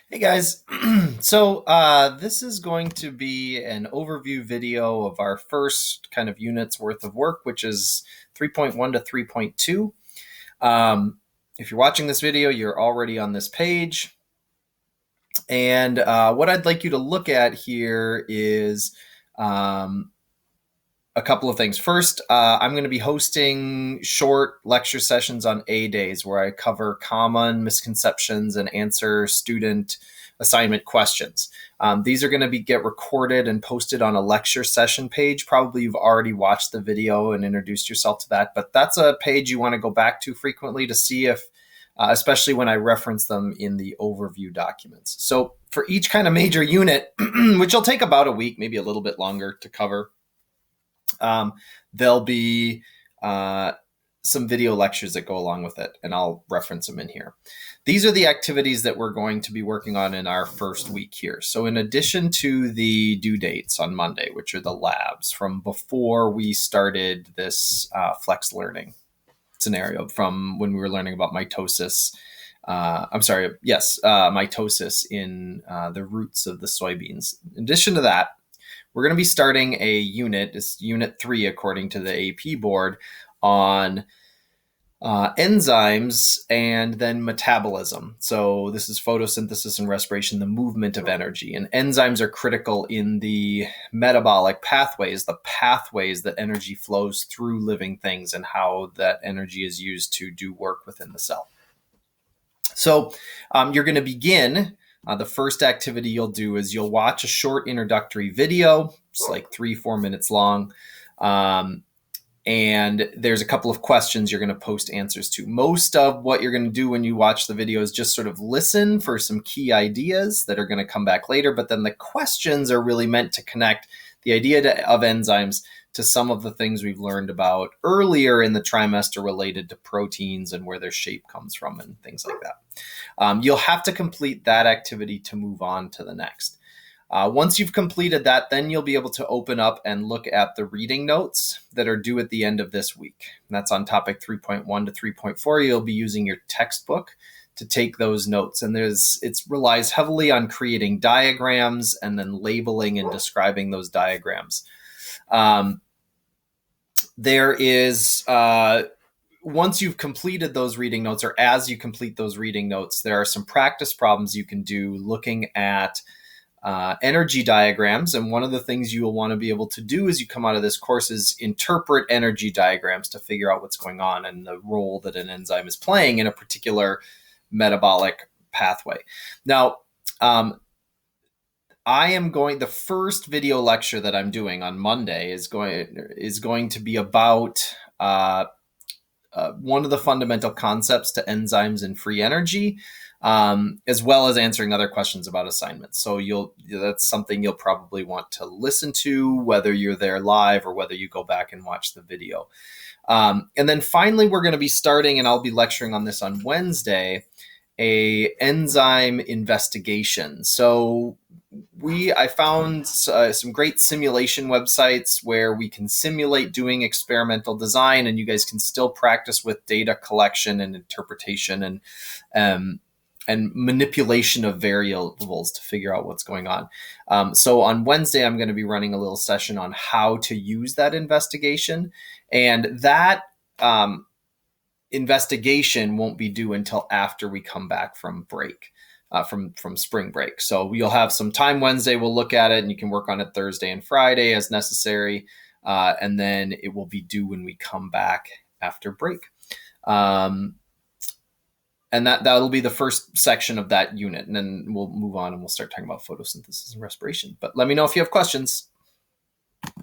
Hey guys, this is going to be an overview video of our first kind of units worth of work, which is 3.1 to 3.2. If you're watching this video, you're already on this page. And what I'd like you to look at here is um, a couple of things. First, I'm going to be hosting short lecture sessions on A days where I cover common misconceptions and answer student assignment questions. These are going to get recorded and posted on a lecture session page. Probably you've already watched the video and introduced yourself to that, but that's a page you want to go back to frequently to see if, especially when I reference them in the overview documents. So for each kind of major unit, which will take about a week, maybe a little bit longer to cover, there'll be some video lectures that go along with it, and I'll reference them in here. These are the activities that we're going to be working on in our first week here. So in addition to the due dates on Monday, which are the labs from before we started this flex learning scenario, from when we were learning about mitosis, mitosis in the roots of the soybeans. In addition to that, we're going to be starting a unit, it's unit 3 according to the AP board, on enzymes and then metabolism. So this is photosynthesis and respiration, the movement of energy. And enzymes are critical in the metabolic pathways, the pathways that energy flows through living things and how that energy is used to do work within the cell. So you're going to begin. The first activity you'll do is you'll watch a short introductory video. It's like 3-4 minutes long. And there's a couple of questions you're going to post answers to. Most of what you're going to do when you watch the video is just sort of listen for some key ideas that are going to come back later. But then the questions are really meant to connect the idea of enzymes to some of the things we've learned about earlier in the trimester related to proteins and where their shape comes from and things like that. You'll have to complete that activity to move on to the next. Once you've completed that, then you'll be able to open up and look at the reading notes that are due at the end of this week. And that's on topic 3.1 to 3.4. You'll be using your textbook to take those notes. And it relies heavily on creating diagrams and then labeling and describing those diagrams. Once you've completed those reading notes, or as you complete those reading notes, there are some practice problems you can do looking at energy diagrams. And one of the things you will want to be able to do as you come out of this course is interpret energy diagrams to figure out what's going on and the role that an enzyme is playing in a particular metabolic pathway. Now, the first video lecture that I'm doing on Monday is going to be about one of the fundamental concepts to enzymes and free energy, as well as answering other questions about assignments. So that's something you'll probably want to listen to, whether you're there live or whether you go back and watch the video. And then finally, we're going to be starting, and I'll be lecturing on this on Wednesday, a enzyme investigation. So I found some great simulation websites where we can simulate doing experimental design, and you guys can still practice with data collection and interpretation and manipulation of variables to figure out what's going on. So on Wednesday, I'm going to be running a little session on how to use that investigation, and that investigation won't be due until after we come back from break. From spring break. So you'll have some time Wednesday. We'll look at it, and you can work on it Thursday and Friday as necessary. And then it will be due when we come back after break. And that'll be the first section of that unit. And then we'll move on and we'll start talking about photosynthesis and respiration. But let me know if you have questions.